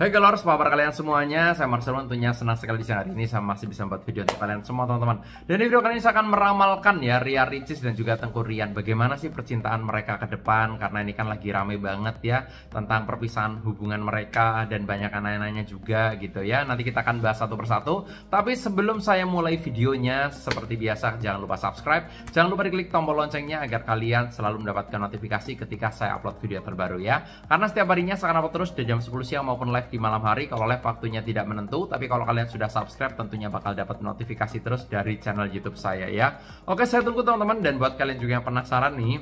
Hai galors, apa kabar kalian semuanya? Saya Marcelo, tentunya senang sekali di hari ini saya masih bisa buat video untuk kalian semua teman-teman. Dan di video kali ini saya akan meramalkan ya Ria Ricis dan juga Tengku Ryan, bagaimana sih percintaan mereka ke depan, karena ini kan lagi rame banget ya tentang perpisahan hubungan mereka dan banyak nanya-nanya juga gitu ya. Nanti kita akan bahas satu persatu. Tapi sebelum saya mulai videonya, seperti biasa jangan lupa subscribe, jangan lupa diklik tombol loncengnya agar kalian selalu mendapatkan notifikasi ketika saya upload video terbaru ya. Karena setiap harinya saya akan upload terus dari jam 10 siang maupun live di malam hari. Kalau live waktunya tidak menentu, tapi kalau kalian sudah subscribe tentunya bakal dapat notifikasi terus dari channel YouTube saya ya. Oke, saya tunggu teman-teman. Dan buat kalian juga yang penasaran nih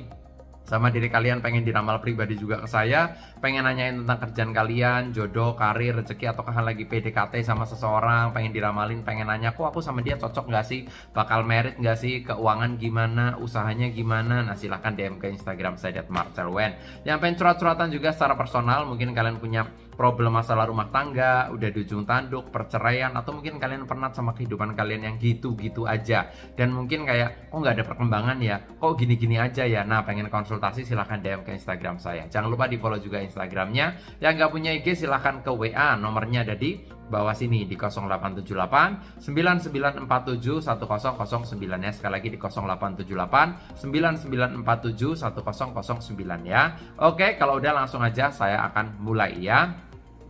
sama diri kalian, pengen diramal pribadi juga ke saya, pengen nanyain tentang kerjaan kalian, jodoh, karir, rezeki, atau kalian lagi PDKT sama seseorang, pengen diramalin, pengen nanya, kok aku sama dia cocok nggak sih, bakal merit nggak sih, keuangan gimana, usahanya gimana, nah silahkan DM ke Instagram saya @marcelwen. Yang pengen curhat-curhatan juga secara personal, mungkin kalian punya problem masalah rumah tangga, udah di ujung tanduk, perceraian, atau mungkin kalian pernah sama kehidupan kalian yang gitu-gitu aja, dan mungkin kayak kok nggak ada perkembangan ya, kok gini-gini aja ya, nah pengen konsultasi silahkan DM ke Instagram saya. Jangan lupa di follow juga Instagramnya. Yang nggak punya IG silahkan ke WA, nomornya ada di bawah sini di 0878 9947 1009 ya. Sekali lagi di 0878 9947 1009 ya. Oke, kalau udah langsung aja saya akan mulai ya.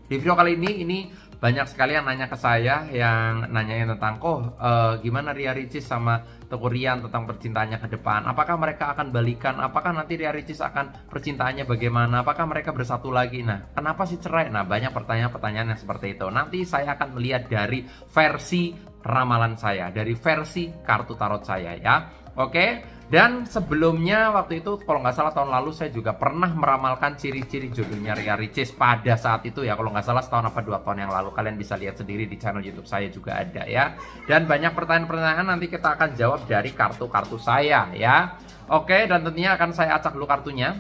Di video kali ini banyak sekali yang nanya ke saya, yang nanyain tentang gimana Ria Ricis sama Tengku Ryan tentang percintaannya ke depan. Apakah mereka akan balikan? Apakah nanti Ria Ricis akan percintaannya bagaimana? Apakah mereka bersatu lagi? Nah, kenapa sih cerai? Nah, banyak pertanyaan-pertanyaan yang seperti itu. Nanti saya akan melihat dari versi ramalan saya, dari versi kartu tarot saya ya. Oke, dan sebelumnya waktu itu kalau nggak salah tahun lalu saya juga pernah meramalkan ciri-ciri jodohnya Ria Ricis pada saat itu ya. Kalau nggak salah setahun apa 2 tahun yang lalu, kalian bisa lihat sendiri di channel YouTube saya juga ada ya. Dan banyak pertanyaan-pertanyaan nanti kita akan jawab dari kartu-kartu saya ya. Oke, dan tentunya akan saya acak dulu kartunya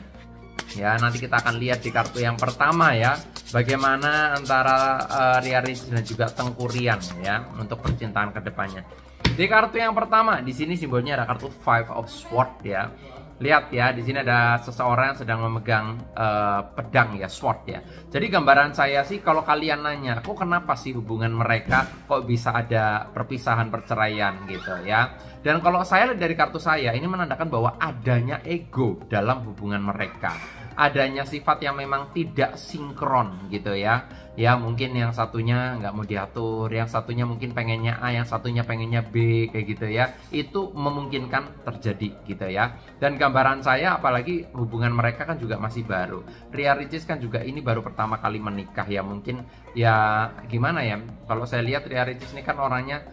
ya. Nanti kita akan lihat di kartu yang pertama ya, bagaimana antara Ria Ricis dan juga Tengku Ryan ya untuk percintaan kedepannya. Di kartu yang pertama, di sini simbolnya ada kartu Five of Swords ya. Lihat ya, di sini ada seseorang yang sedang memegang pedang ya, sword ya. Jadi gambaran saya sih, kalau kalian nanya, kok kenapa sih hubungan mereka kok bisa ada perpisahan, perceraian gitu ya. Dan kalau saya lihat dari kartu saya, ini menandakan bahwa adanya ego dalam hubungan mereka. Adanya sifat yang memang tidak sinkron gitu ya. Ya mungkin yang satunya nggak mau diatur, yang satunya mungkin pengennya A, yang satunya pengennya B, kayak gitu ya. Itu memungkinkan terjadi gitu ya. Dan gambaran saya, apalagi hubungan mereka kan juga masih baru. Ria Ricis kan juga ini baru pertama kali menikah ya. Mungkin ya gimana ya, kalau saya lihat Ria Ricis ini kan orangnya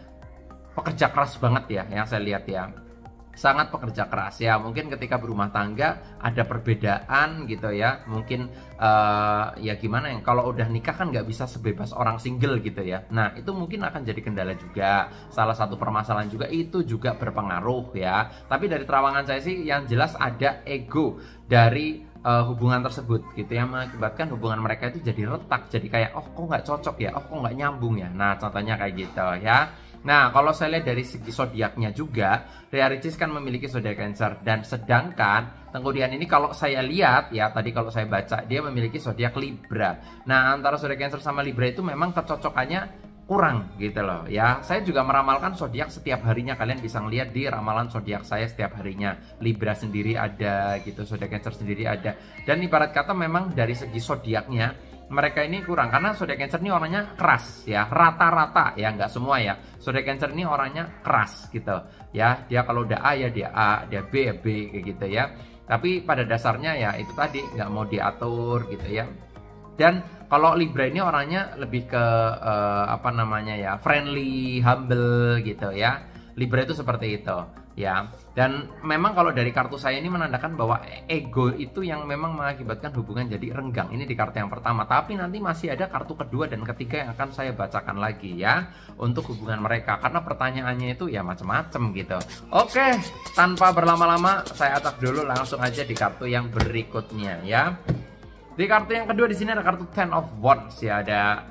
pekerja keras banget ya, yang saya lihat ya. Sangat pekerja keras ya. Mungkin ketika berumah tangga ada perbedaan gitu ya. Mungkin ya gimana ya, kalau udah nikah kan nggak bisa sebebas orang single gitu ya. Nah itu mungkin akan jadi kendala juga. Salah satu permasalahan juga itu juga berpengaruh ya. Tapi dari terawangan saya sih yang jelas ada ego dari hubungan tersebut gitu ya, mengakibatkan hubungan mereka itu jadi retak, jadi kayak kok nggak cocok ya, kok nggak nyambung ya. Nah contohnya kayak gitu ya. Nah kalau saya lihat dari segi zodiaknya juga, Ria Ricis kan memiliki zodiak Cancer, dan sedangkan Tengku Ryan ini kalau saya lihat ya, tadi kalau saya baca dia memiliki zodiak Libra. Nah antara zodiak Cancer sama Libra itu memang kecocokannya kurang gitu loh ya. Saya juga meramalkan zodiak setiap harinya, kalian bisa ngeliat di ramalan zodiak saya setiap harinya. Libra sendiri ada gitu, zodiak Cancer sendiri ada. Dan ibarat kata memang dari segi zodiaknya mereka ini kurang, karena zodiak Cancer ini orangnya keras ya, rata-rata ya, nggak semua ya. Zodiak Cancer ini orangnya keras gitu ya. Dia kalau udah A ya dia A, dia B ya B kayak gitu ya. Tapi pada dasarnya ya itu tadi, nggak mau diatur gitu ya. Dan kalau Libra ini orangnya lebih ke apa namanya ya, friendly, humble gitu ya. Libra itu seperti itu ya. Dan memang kalau dari kartu saya ini menandakan bahwa ego itu yang memang mengakibatkan hubungan jadi renggang. Ini di kartu yang pertama. Tapi nanti masih ada kartu kedua dan ketiga yang akan saya bacakan lagi ya untuk hubungan mereka, karena pertanyaannya itu ya macam-macam gitu. Oke, tanpa berlama-lama saya acak dulu langsung aja di kartu yang berikutnya ya. Di kartu yang kedua di sini ada kartu Ten of Wands ya, ada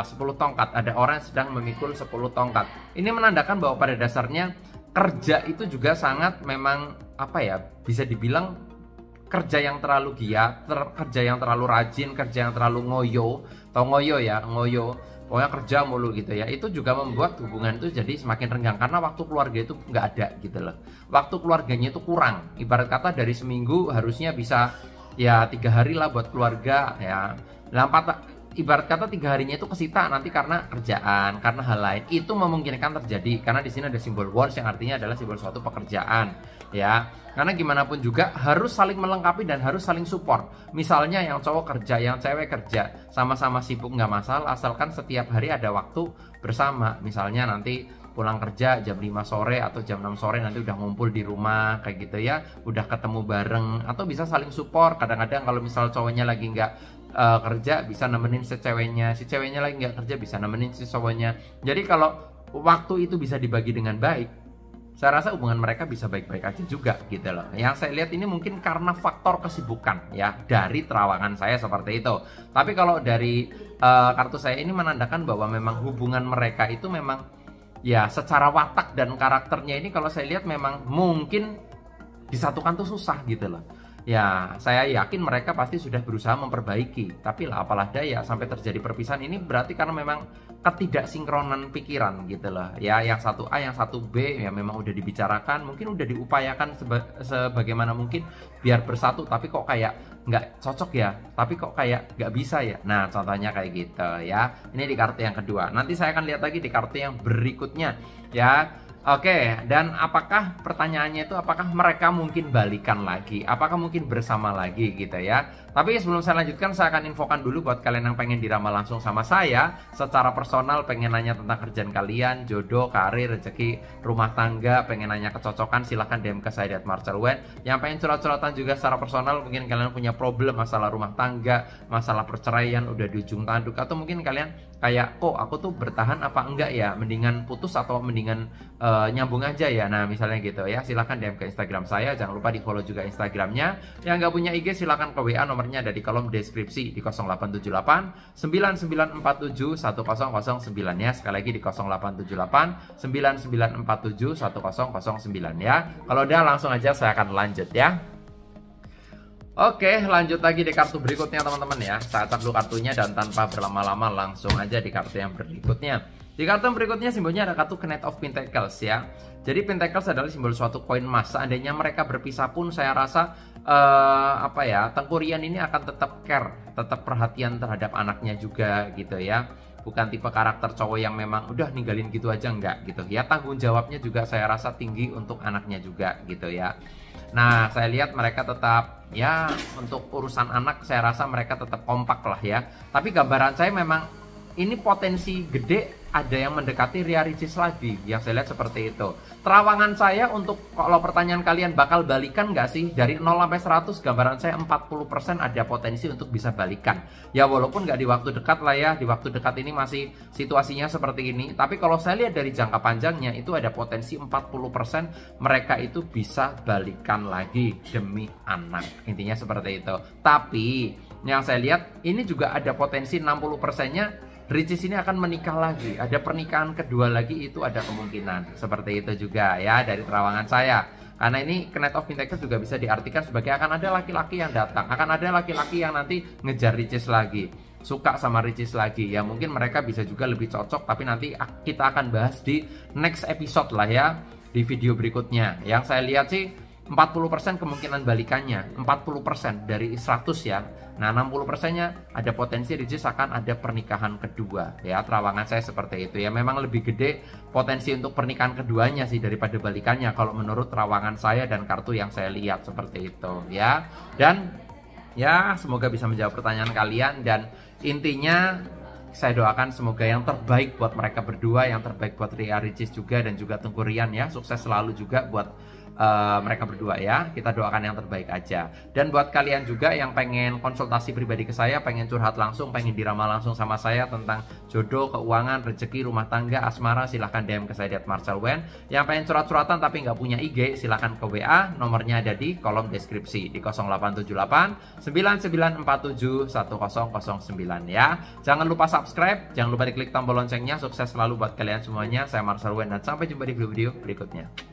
10 tongkat, ada orang yang sedang memikul 10 tongkat. Ini menandakan bahwa pada dasarnya kerja itu juga sangat memang apa ya, bisa dibilang kerja yang terlalu giat, kerja yang terlalu rajin, kerja yang terlalu ngoyo, atau ngoyo ya, ngoyo, pokoknya kerja mulu gitu ya, itu juga membuat hubungan itu jadi semakin renggang karena waktu keluarga itu nggak ada gitu loh. Waktu keluarganya itu kurang. Ibarat kata dari seminggu harusnya bisa ya 3 hari lah buat keluarga ya. Ibarat kata 3 harinya itu kesita nanti karena kerjaan, karena hal lain. Itu memungkinkan terjadi karena di sini ada simbol words yang artinya adalah simbol suatu pekerjaan ya. Karena gimana pun juga harus saling melengkapi dan harus saling support. Misalnya yang cowok kerja, yang cewek kerja, sama-sama sibuk nggak masalah, asalkan setiap hari ada waktu bersama. Misalnya nanti pulang kerja jam 5 sore atau jam 6 sore nanti udah ngumpul di rumah kayak gitu ya, udah ketemu bareng atau bisa saling support. Kadang-kadang kalau misal cowoknya lagi nggak kerja bisa nemenin si ceweknya lagi nggak kerja bisa nemenin si cowoknya. Jadi kalau waktu itu bisa dibagi dengan baik, saya rasa hubungan mereka bisa baik-baik aja juga gitu loh. Yang saya lihat ini mungkin karena faktor kesibukan ya dari terawangan saya seperti itu. Tapi kalau dari kartu saya ini menandakan bahwa memang hubungan mereka itu memang ya secara watak dan karakternya ini kalau saya lihat memang mungkin disatukan tuh susah gitu loh. Ya, saya yakin mereka pasti sudah berusaha memperbaiki. Tapi lah apalah daya sampai terjadi perpisahan ini berarti karena memang ketidaksinkronan pikiran gitu loh. Ya, yang satu A, yang satu B ya memang udah dibicarakan, mungkin udah diupayakan sebagaimana mungkin biar bersatu, tapi kok kayak nggak cocok ya, tapi kok kayak nggak bisa ya. Nah, contohnya kayak gitu ya. Ini di kartu yang kedua. Nanti saya akan lihat lagi di kartu yang berikutnya ya. Oke, dan apakah pertanyaannya itu apakah mereka mungkin balikan lagi? Apakah mungkin bersama lagi gitu ya? Tapi sebelum saya lanjutkan, saya akan infokan dulu buat kalian yang pengen diramal langsung sama saya secara personal, pengen nanya tentang kerjaan kalian, jodoh, karir, rezeki, rumah tangga, pengen nanya kecocokan, silahkan DM ke saya @marcelwen. Yang pengen curhat-curhatan juga secara personal, mungkin kalian punya problem masalah rumah tangga, masalah perceraian, udah di ujung tanduk, atau mungkin kalian kayak, kok aku tuh bertahan apa enggak ya, mendingan putus atau mendingan nyambung aja ya. Nah misalnya gitu ya, silahkan DM ke Instagram saya, jangan lupa di follow juga Instagramnya. Yang nggak punya IG silahkan ke WA, nomornya ada di kolom deskripsi di 0878 9947 1009 ya. Sekali lagi di 0878 9947 1009 ya. Kalau udah langsung aja saya akan lanjut ya. Oke, lanjut lagi di kartu berikutnya teman-teman ya. Saya acak dulu kartunya dan tanpa berlama-lama langsung aja di kartu yang berikutnya. Di kartu yang berikutnya simbolnya ada kartu Knight of Pentacles ya. Jadi Pentacles adalah simbol suatu koin emas. Seandainya mereka berpisah pun saya rasa Tengku Ryan ini akan tetap care, tetap perhatian terhadap anaknya juga gitu ya. Bukan tipe karakter cowok yang memang udah ninggalin gitu aja, enggak gitu ya. Tanggung jawabnya juga saya rasa tinggi untuk anaknya juga gitu ya. Nah, saya lihat mereka tetap ya untuk urusan anak saya rasa mereka tetap kompak lah ya. Tapi gambaran saya memang ini potensi gede ada yang mendekati Ria Ricis lagi, yang saya lihat seperti itu. Terawangan saya untuk kalau pertanyaan kalian bakal balikan nggak sih? Dari 0 sampai 100 gambaran saya 40% ada potensi untuk bisa balikan. Ya walaupun nggak di waktu dekat lah ya, di waktu dekat ini masih situasinya seperti ini. Tapi kalau saya lihat dari jangka panjangnya itu ada potensi 40% mereka itu bisa balikan lagi demi anak. Intinya seperti itu. Tapi yang saya lihat ini juga ada potensi 60%-nya Ricis ini akan menikah lagi, ada pernikahan kedua lagi, itu ada kemungkinan seperti itu juga ya dari terawangan saya. Karena ini Knight of Pentacles juga bisa diartikan sebagai akan ada laki-laki yang datang, akan ada laki-laki yang nanti ngejar Ricis lagi, suka sama Ricis lagi ya. Mungkin mereka bisa juga lebih cocok, tapi nanti kita akan bahas di next episode lah ya, di video berikutnya. Yang saya lihat sih 40% kemungkinan balikannya, 40% dari 100 ya. Nah 60%-nya ada potensi Ricis akan ada pernikahan kedua ya. Terawangan saya seperti itu ya. Memang lebih gede potensi untuk pernikahan keduanya sih daripada balikannya kalau menurut terawangan saya dan kartu yang saya lihat seperti itu ya. Dan ya semoga bisa menjawab pertanyaan kalian. Dan intinya saya doakan semoga yang terbaik buat mereka berdua, yang terbaik buat Ria Ricis juga dan juga Tengku Ryan ya. Sukses selalu juga buat mereka berdua ya. Kita doakan yang terbaik aja. Dan buat kalian juga yang pengen konsultasi pribadi ke saya, pengen curhat langsung, pengen diramal langsung sama saya tentang jodoh, keuangan, rezeki, rumah tangga, asmara, silahkan DM ke saya @marcelwen. Yang pengen curhat-curhatan tapi nggak punya IG, silahkan ke WA, nomornya ada di kolom deskripsi di 0878 9947 1009 ya. Jangan lupa subscribe, jangan lupa diklik tombol loncengnya. Sukses selalu buat kalian semuanya. Saya Marcelwen dan sampai jumpa di video-video berikutnya.